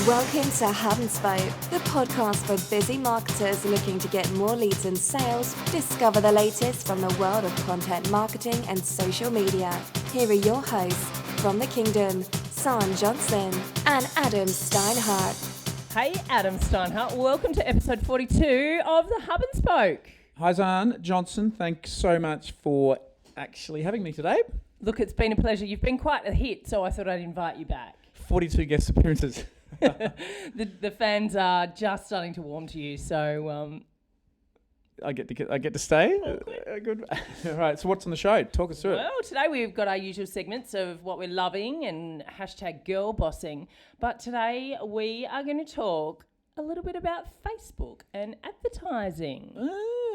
Welcome to Hub and Spoke, the podcast for busy marketers looking to get more leads and sales. Discover the latest from the world of content marketing and social media. Here are your hosts from the Kingdom, San Johnson and Adam Steinhardt. Hey, Adam Steinhardt. Welcome to episode 42 of the Hub and Spoke. Hi, Zan Johnson. Thanks so much for actually having me today. Look, it's been a pleasure. You've been quite a hit, so I thought I'd invite you back. 42 guest appearances. The fans are just starting to warm to you, so I get to stay. Good. All right. So what's on the show? Talk us through it. well, today we've got our usual segments of what we're loving and hashtag girl bossing. But today we are going to talk a little bit about Facebook and advertising.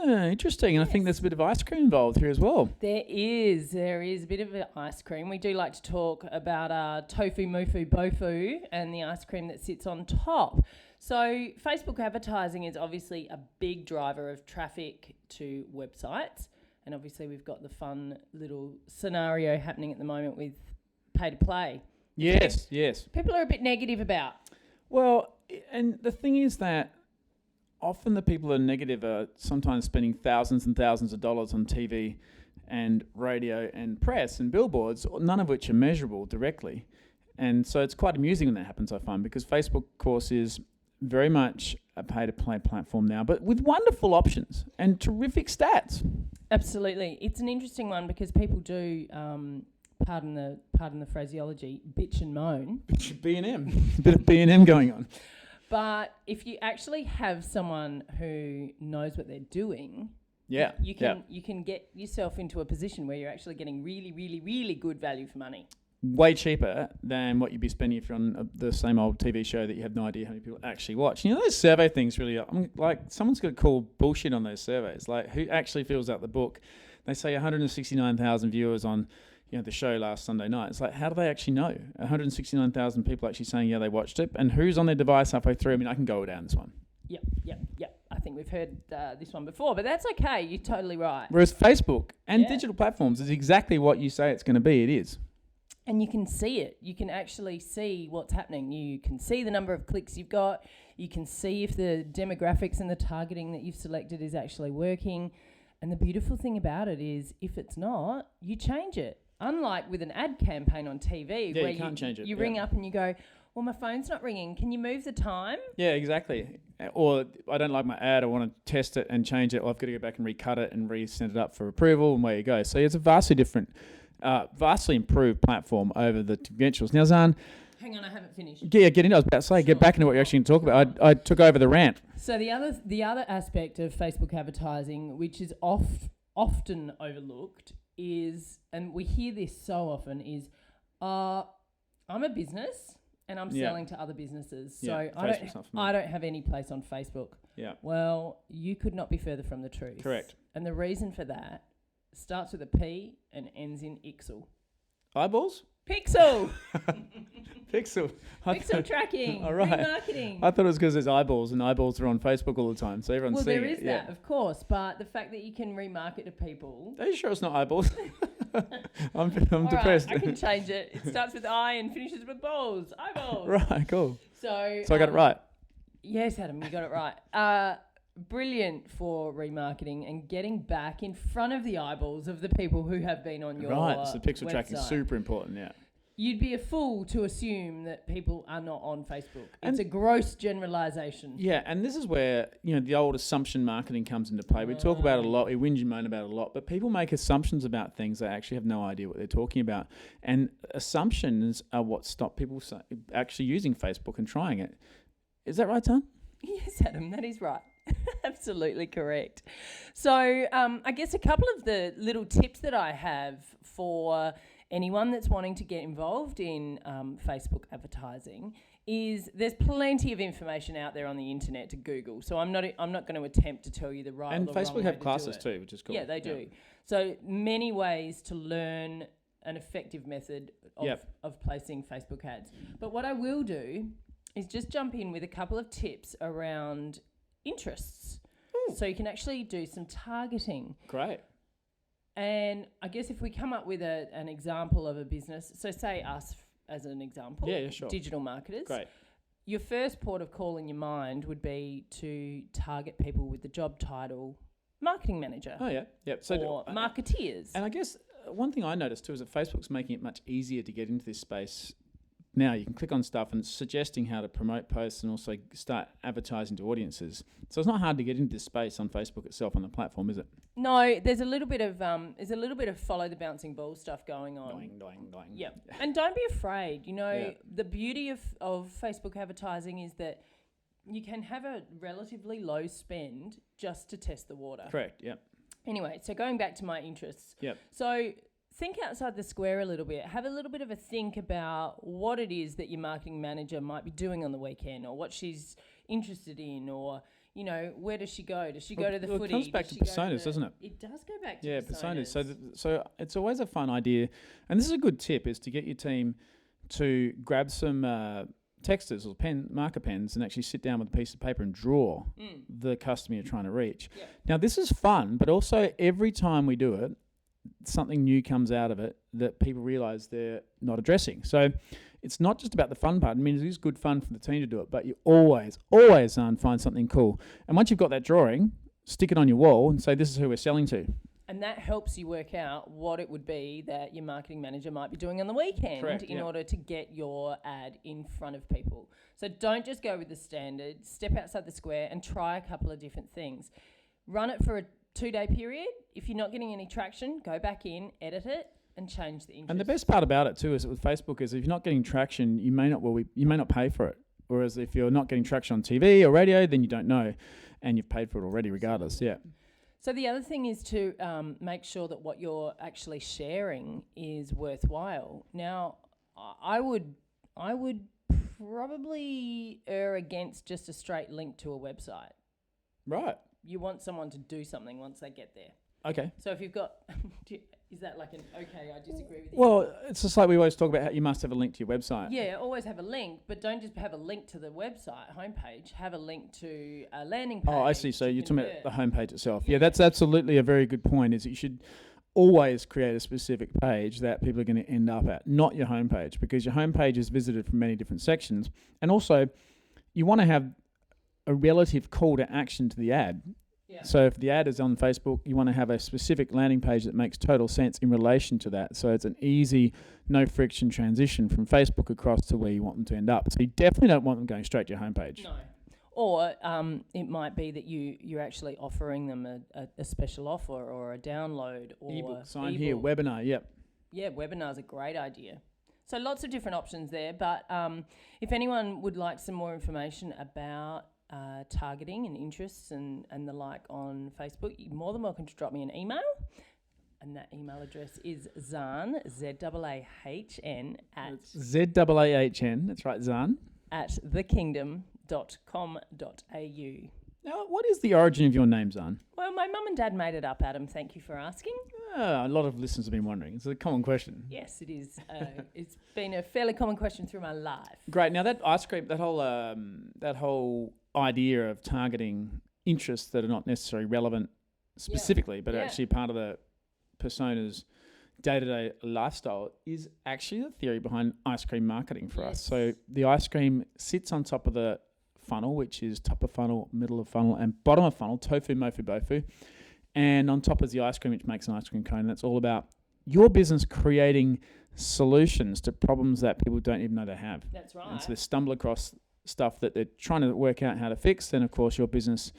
Interesting. And I think there's a bit of ice cream involved here as well. There is a bit of ice cream. We do like to talk about our tofu, mofu, bofu and the ice cream that sits on top. So Facebook advertising is obviously a big driver of traffic to websites. And obviously we've got the fun little scenario happening at the moment with pay to play. Yes. People are a bit negative about. Well, and the thing is that often the people that are negative are sometimes spending thousands and thousands of dollars on TV and radio and press and billboards, none of which are measurable directly. And so it's quite amusing when that happens, I find, because Facebook, of course, is very much a pay-to-play platform now, but with wonderful options and terrific stats. Absolutely. It's an interesting one because people do, pardon the phraseology, bitch and moan. B&M. A bit of B&M going on. But if you actually have someone who knows what they're doing, Yeah. you can get yourself into a position where you're actually getting really, really, really good value for money. Way cheaper than what you'd be spending if you're on the same old TV show that you have no idea how many people actually watch. You know, those survey things really are, someone's got to call bullshit on those surveys. Like, who actually fills out the book? They say 169,000 viewers on the show last Sunday night. It's like, how do they actually know? 169,000 people actually saying, yeah, they watched it. And who's on their device halfway through? I mean, I can go down this one. Yep. I think we've heard this one before, but that's okay. You're totally right. Whereas Facebook and digital platforms is exactly what you say it's going to be. It is. And you can see it. You can actually see what's happening. You can see the number of clicks you've got. You can see if the demographics and the targeting that you've selected is actually working. And the beautiful thing about it is if it's not, you change it. Unlike with an ad campaign on TV where you can't change it. You ring up and you go, well, my phone's not ringing. Can you move the time? Yeah, exactly. Or I don't like my ad. I want to test it and change it. Well, I've got to go back and recut it and resend it up for approval, and away you go. So it's a vastly different, vastly improved platform over the conventionals. Now, Zan. Hang on, I haven't finished. Yeah, get into. I was about to say, get back into what you're actually going to talk about. I took over the rant. So the other aspect of Facebook advertising, which is often overlooked, is, and we hear this so often, is I'm a business and I'm selling to other businesses. So I don't have any place on Facebook. Yeah. Well, you could not be further from the truth. Correct. And the reason for that starts with a P and ends in ixel. Eyeballs? Pixel. Pixel. Pixel tracking. All right. Remarketing. I thought it was because there's eyeballs and eyeballs are on Facebook all the time, so everyone's seeing it. Well, there is that, of course, but the fact that you can remarket to people. Are you sure it's not eyeballs? I'm all depressed. Right, I can change it. It starts with eye and finishes with balls. Eyeballs. Right, cool. So I got it right. Yes, Adam, you got it right. Brilliant for remarketing and getting back in front of the eyeballs of the people who have been on your website. Right, so pixel tracking is super important, yeah. You'd be a fool to assume that people are not on Facebook. It's a gross generalisation. Yeah, and this is where, the old assumption marketing comes into play. We talk about it a lot, we whinge and moan about it a lot, but people make assumptions about things they actually have no idea what they're talking about. And assumptions are what stop people actually using Facebook and trying it. Is that right, Tom? Yes, Adam, that is right. Absolutely correct. So I guess a couple of the little tips that I have for anyone that's wanting to get involved in Facebook advertising is there's plenty of information out there on the internet to Google. So I'm not going to attempt to tell you the right and or the Facebook wrong have way classes to do it. too, which is cool. Yeah, they do. So many ways to learn an effective method of placing Facebook ads. But what I will do is just jump in with a couple of tips around interests. So you can actually do some targeting. Great. And I guess if we come up with an example of a business, so say us as an example, yeah, sure. digital marketers. Great. your first port of call in your mind would be to target people with the job title marketing manager. Oh, yeah. Yep. Or marketeers. And I guess one thing I noticed too is that Facebook's making it much easier to get into this space. Now you can click on stuff and it's suggesting how to promote posts and also start advertising to audiences. So it's not hard to get into this space on Facebook itself on the platform, is it? No, there's a little bit of follow the bouncing ball stuff going on. Doing. Yeah, and don't be afraid. The beauty of Facebook advertising is that you can have a relatively low spend just to test the water. Correct. Yep. Anyway, so going back to my interests. Yep. So think outside the square a little bit. Have a little bit of a think about what it is that your marketing manager might be doing on the weekend, or what she's interested in, or where does she go? Does she go to the footy? It comes back to personas, doesn't it? It does go back to personas. So it's always a fun idea, and this is a good tip: is to get your team to grab some texters or marker pens and actually sit down with a piece of paper and draw the customer you're trying to reach. Yep. Now this is fun, but also every time we do it, something new comes out of it that people realise they're not addressing. So it's not just about the fun part. I mean, it is good fun for the team to do it, but you always find something cool. And once you've got that drawing, stick it on your wall and say, this is who we're selling to. And that helps you work out what it would be that your marketing manager might be doing on the weekend in order to get your ad in front of people. So don't just go with the standard. Step outside the square and try a couple of different things. Run it for a 2-day period. If you're not getting any traction, go back in, edit it, and change the interest. And the best part about it too is that with Facebook is if you're not getting traction, you may not pay for it. Whereas if you're not getting traction on TV or radio, then you don't know, and you've paid for it already regardless. Yeah. So the other thing is to make sure that what you're actually sharing is worthwhile. Now, I would probably err against just a straight link to a website. Right. You want someone to do something once they get there. Okay. So if you've got, is that like I disagree with you? Well, it's just like we always talk about how you must have a link to your website. Yeah, always have a link, but don't just have a link to the website homepage. Have a link to a landing page. Oh, I see. So you're talking about the homepage itself. Yeah, that's absolutely a very good point. Is that you should always create a specific page that people are going to end up at, not your homepage, because your homepage is visited from many different sections, and also you want to have a relative call to action to the ad. Yeah. So if the ad is on Facebook, you want to have a specific landing page that makes total sense in relation to that. So it's an easy, no friction transition from Facebook across to where you want them to end up. So you definitely don't want them going straight to your homepage. No. Or it might be that you're actually offering them a special offer or a download or ebook, sign here, webinar, yep. Yeah, webinar's a great idea. So lots of different options there. But if anyone would like some more information about targeting and interests and the like on Facebook, you're more than welcome to drop me an email. And that email address is Zahn, Z-A-A-H-N, at... Z-A-A-H-N, that's right, Zahn. At thekingdom.com.au. Now, what is the origin of your name, Zahn? Well, my mum and dad made it up, Adam. Thank you for asking. A lot of listeners have been wondering. It's a common question. Yes, it is. It's been a fairly common question through my life. Great. Now, that ice cream, that whole idea of targeting interests that are not necessarily relevant specifically, but are actually part of the persona's day-to-day lifestyle is actually the theory behind ice cream marketing for us. So the ice cream sits on top of the funnel, which is top of funnel, middle of funnel, and bottom of funnel, tofu, mofu, bofu. And on top is the ice cream, which makes an ice cream cone. That's all about your business creating solutions to problems that people don't even know they have. That's right. And so they stumble across stuff that they're trying to work out how to fix. Then, of course, your business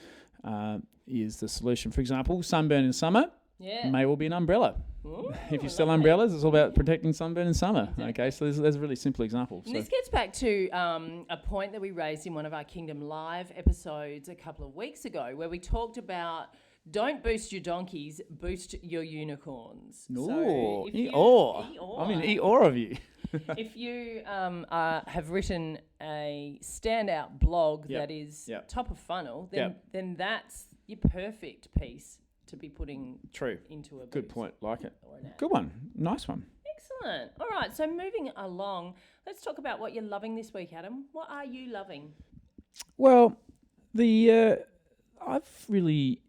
is the solution. For example, sunburn in summer may well be an umbrella. Ooh, if you sell umbrellas, it's all about protecting sunburn in summer. Exactly. Okay, so there's a really simple example. And this gets back to a point that we raised in one of our Kingdom Live episodes a couple of weeks ago, where we talked about don't boost your donkeys, boost your unicorns. Ooh, I'm in E-or of you. If you have written a standout blog that is top of funnel, then that's your perfect piece to be putting into a boost. Good point. Like it. Good one. Nice one. Excellent. All right. So moving along, let's talk about what you're loving this week, Adam. What are you loving? Well, I've really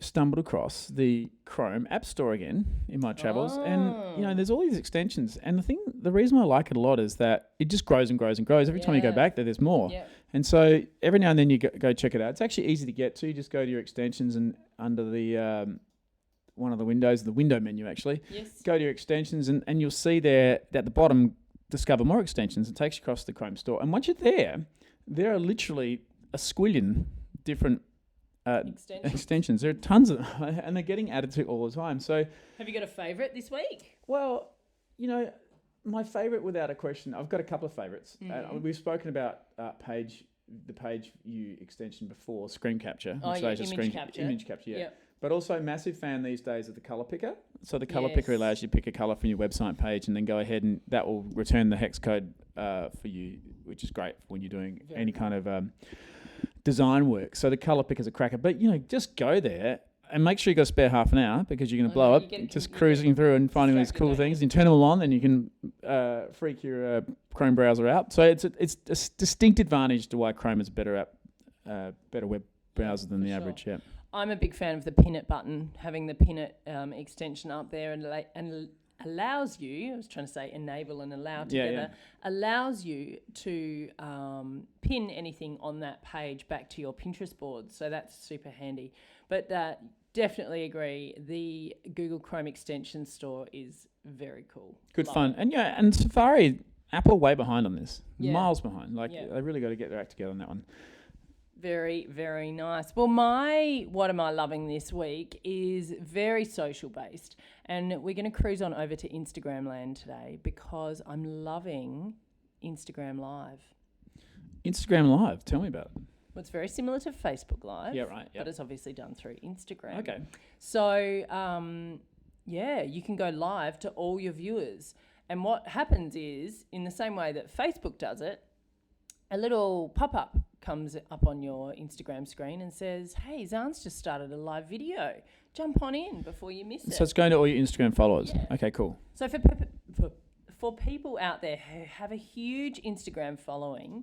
stumbled across the Chrome App Store again in my travels, and there's all these extensions. And the reason I like it a lot is that it just grows and grows and grows. Every time you go back there, there's more. And so every now and then you go check it out. It's actually easy to get to. You just go to your extensions and under the one of the windows, the window menu actually. Yes. Go to your extensions and you'll see there at the bottom, discover more extensions. It takes you across the Chrome store. And once you're there are literally a squillion different extensions. There are tons of them, and they're getting added to all the time. So, have you got a favourite this week? well, my favourite without a question, I've got a couple of favourites. We've spoken about the page view extension before, screen capture. Image capture. Image capture, yeah. Yep. But also massive fan these days of the colour picker. So the colour Yes. picker allows you to pick a colour from your website page and then go ahead and that will return the hex code for you, which is great when you're doing any kind of design work. So the colour picker's a cracker. But, just go there and make sure you got to spare half an hour because you're going to blow up just cruising through and finding these cool things. You turn them all on and you can freak your Chrome browser out. So it's a distinct advantage to why Chrome is a better web browser than the average. Yeah. I'm a big fan of the pin it button, having the pin it extension up there and allows you, I was trying to say enable and allow together, allows you to pin anything on that page back to your Pinterest board. So that's super handy. But definitely agree, the Google Chrome extension store is very cool. Good fun. And Safari, Apple are way behind on this. Yeah. Miles behind. They really got to get their act together on that one. Very, very nice. Well, what am I loving this week is very social based. And we're going to cruise on over to Instagram land today because I'm loving Instagram Live. Instagram Live, tell me about it. Well, it's very similar to Facebook Live. Yeah, right. Yep. But it's obviously done through Instagram. Okay. So, you can go live to all your viewers. And what happens is, in the same way that Facebook does it, a little pop-up comes up on your Instagram screen and says, hey, Zan's just started a live video. Jump on in before you miss it. So it's going to all your Instagram followers. Yeah. Okay, cool. So for people out there who have a huge Instagram following,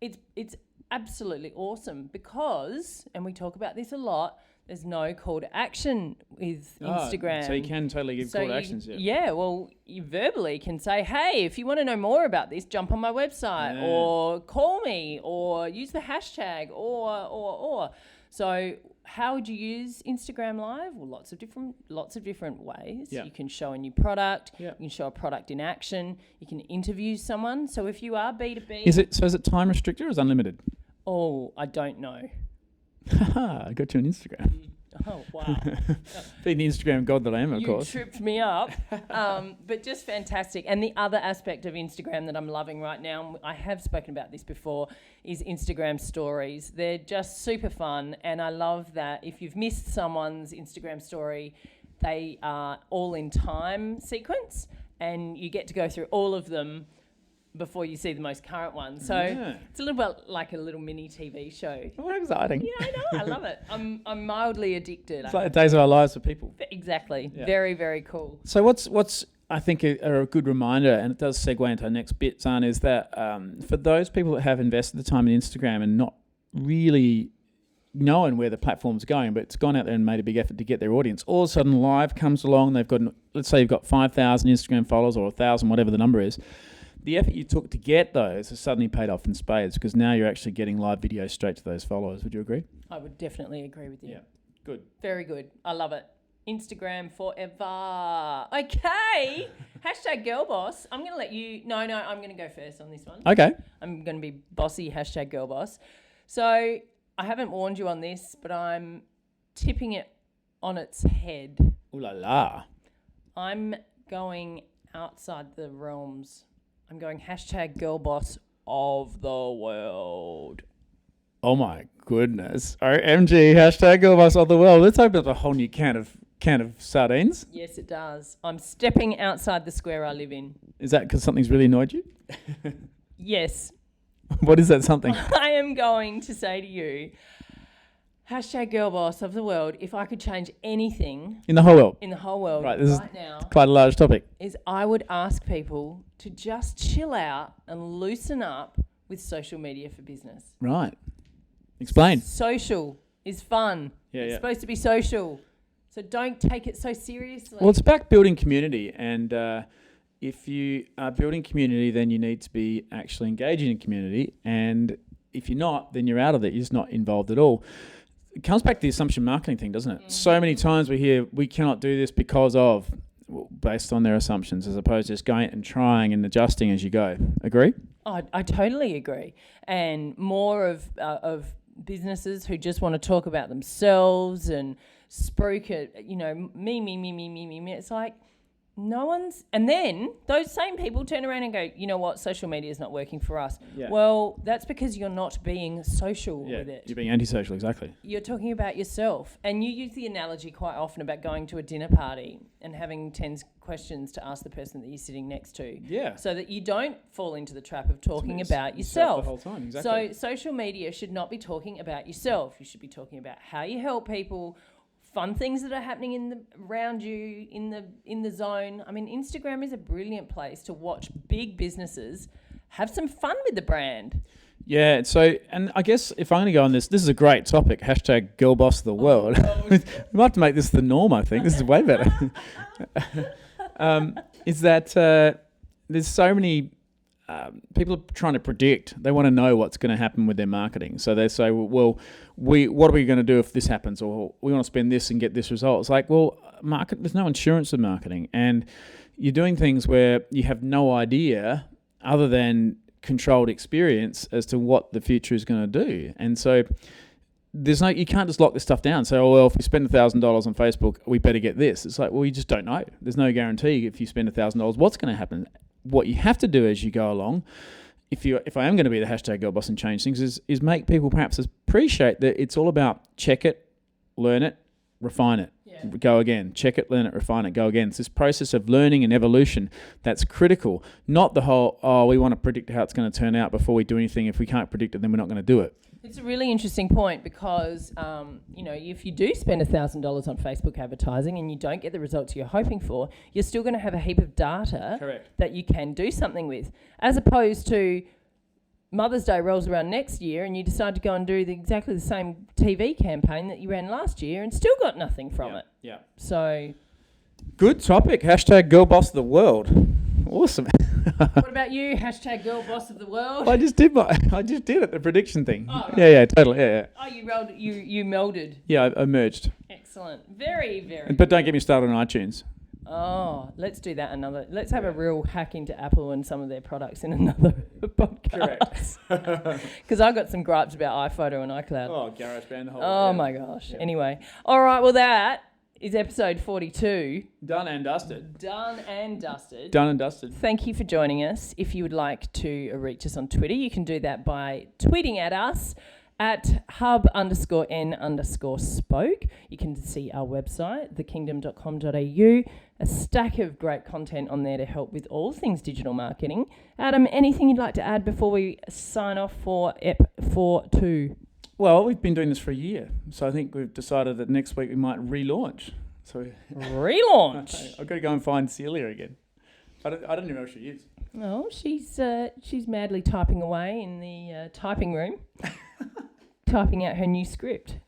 it's absolutely awesome because, and we talk about this a lot, there's no call to action with Instagram. So you can totally give call to actions, yeah. Yeah, well, you verbally can say, hey, if you want to know more about this, jump on my website or call me or use the hashtag or. So how would you use Instagram Live? Well, lots of different ways. Yeah. You can show a new product. Yeah. You can show a product in action. You can interview someone. So if you are B2B... Is it time restricted or is it unlimited? Oh, I don't know. I got you on Instagram. Oh, wow. Being the Instagram god that I am, of course. You tripped me up. But just fantastic. And the other aspect of Instagram that I'm loving right now, I have spoken about this before, is Instagram stories. They're just super fun. And I love that if you've missed someone's Instagram story, they are all in time sequence and you get to go through all of them before you see the most current one. So it's a little bit like a little mini TV show. Oh, exciting. Yeah, I know. I love it. I'm mildly addicted. It's like the days of our lives for people. Exactly. Yeah. Very, very cool. So what's I think a good reminder, and it does segue into our next bit, Zan, is that for those people that have invested the time in Instagram and not really knowing where the platform's going, but it's gone out there and made a big effort to get their audience, all of a sudden Live comes along, they've got, let's say you've got 5,000 Instagram followers or 1,000, whatever the number is. The effort you took to get those has suddenly paid off in spades because now you're actually getting live videos straight to those followers. Would you agree? I would definitely agree with you. Yeah. Good. Very good. I love it. Instagram forever. Okay. Hashtag girl boss. I'm going to let you... No, I'm going to go first on this one. Okay. I'm going to be bossy, hashtag girl boss. So I haven't warned you on this, but I'm tipping it on its head. Ooh la la. I'm going outside the realms. I'm going hashtag girl boss of the world. Oh my goodness. OMG, hashtag girl boss of the world. Let's open up a whole new can of sardines. Yes, it does. I'm stepping outside the square I live in. Is that because something's really annoyed you? Yes. What is that something? I am going to say to you, hashtag girl boss of the world, if I could change anything In the whole world. right this now, is quite a large topic. is I would ask people to just chill out and loosen up with social media for business. Right. Explain. Social is fun. It's supposed to be social. So don't take it so seriously. Well, it's about building community, and if you are building community, then you need to be actually engaging in community, and if you're not, then you're out of it. You're just not involved at all. It comes back to the assumption marketing thing, doesn't it? Mm-hmm. So many times we hear we cannot do this because of, based on their assumptions, as opposed to just going and trying and adjusting as you go. Agree? I totally agree. And more of businesses who just want to talk about themselves and spruik it, me. It's like no one's... And then those same people turn around and go, you know what, social media is not working for us. Yeah. Well, that's because you're not being social with it. You're being antisocial, exactly. You're talking about yourself. And you use the analogy quite often about going to a dinner party and having 10 questions to ask the person that you're sitting next to. Yeah. So that you don't fall into the trap of talking about yourself. The whole time, exactly. So social media should not be talking about yourself. You should be talking about how you help people, fun things that are happening around you in the zone. I mean, Instagram is a brilliant place to watch big businesses have some fun with the brand. Yeah, so, and I guess if I'm going to go on this is a great topic, hashtag girl boss of the world. We might have to make this the norm, I think. This is way better. Is that there's so many people are trying to predict. They want to know what's going to happen with their marketing. So they say, well, what are we going to do if this happens? Or we want to spend this and get this result. It's like, well, there's no insurance of marketing. And you're doing things where you have no idea other than controlled experience as to what the future is going to do. And so you can't just lock this stuff down. So, well, if we spend $1,000 on Facebook, we better get this. It's like, well, you just don't know. There's no guarantee if you spend $1,000 what's going to happen. What you have to do as you go along, if I am going to be the hashtag girl boss and change things, is make people perhaps appreciate that it's all about check it, learn it, refine it, go again. Check it, learn it, refine it, go again. It's this process of learning and evolution that's critical, not the whole, we want to predict how it's going to turn out before we do anything. If we can't predict it, then we're not going to do it. It's a really interesting point because, if you do spend $1,000 on Facebook advertising and you don't get the results you're hoping for, you're still going to have a heap of data that you can do something with, as opposed to Mother's Day rolls around next year and you decide to go and do exactly the same TV campaign that you ran last year and still got nothing from it. Yeah. So... Good topic. Hashtag girl boss of the world. Awesome. What about you? Hashtag girl boss of the world. I just did it, the prediction thing. Oh, right. Yeah, totally. Yeah. Oh, you melded. Yeah, I merged. Excellent. Very, very. But don't get me started on iTunes. Oh, let's do that let's have a real hack into Apple and some of their products in another podcast. Correct. Because I've got some gripes about iPhoto and iCloud. Oh, GarageBand. Oh my gosh. Yeah. Anyway. All right, well that is episode 42. Done and dusted. Done and dusted. Thank you for joining us. If you would like to reach us on Twitter, you can do that by tweeting at us at hub_n_spoke. You can see our website, thekingdom.com.au. A stack of great content on there to help with all things digital marketing. Adam, anything you'd like to add before we sign off for EP 42? Well, we've been doing this for a year, so I think we've decided that next week we might relaunch. So relaunch? I've got to go and find Celia again. I don't even know where she is. Oh, she's madly typing away in the typing room, typing out her new script.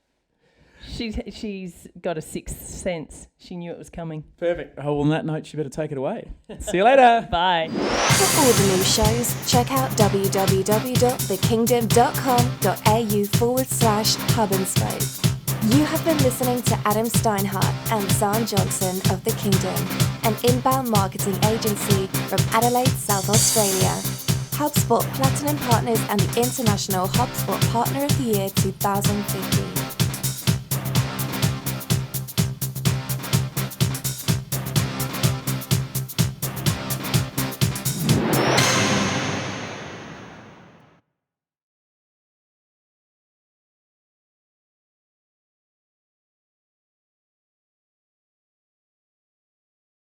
She's got a sixth sense. She knew it was coming. Perfect. Oh, well, on that note, she better take it away. See you later. Bye. For all the new shows, check out www.thekingdom.com.au/hub and spoke. You have been listening to Adam Steinhardt and Zan Johnson of The Kingdom, an inbound marketing agency from Adelaide, South Australia. HubSpot Platinum Partners and the International HubSpot Partner of the Year 2015.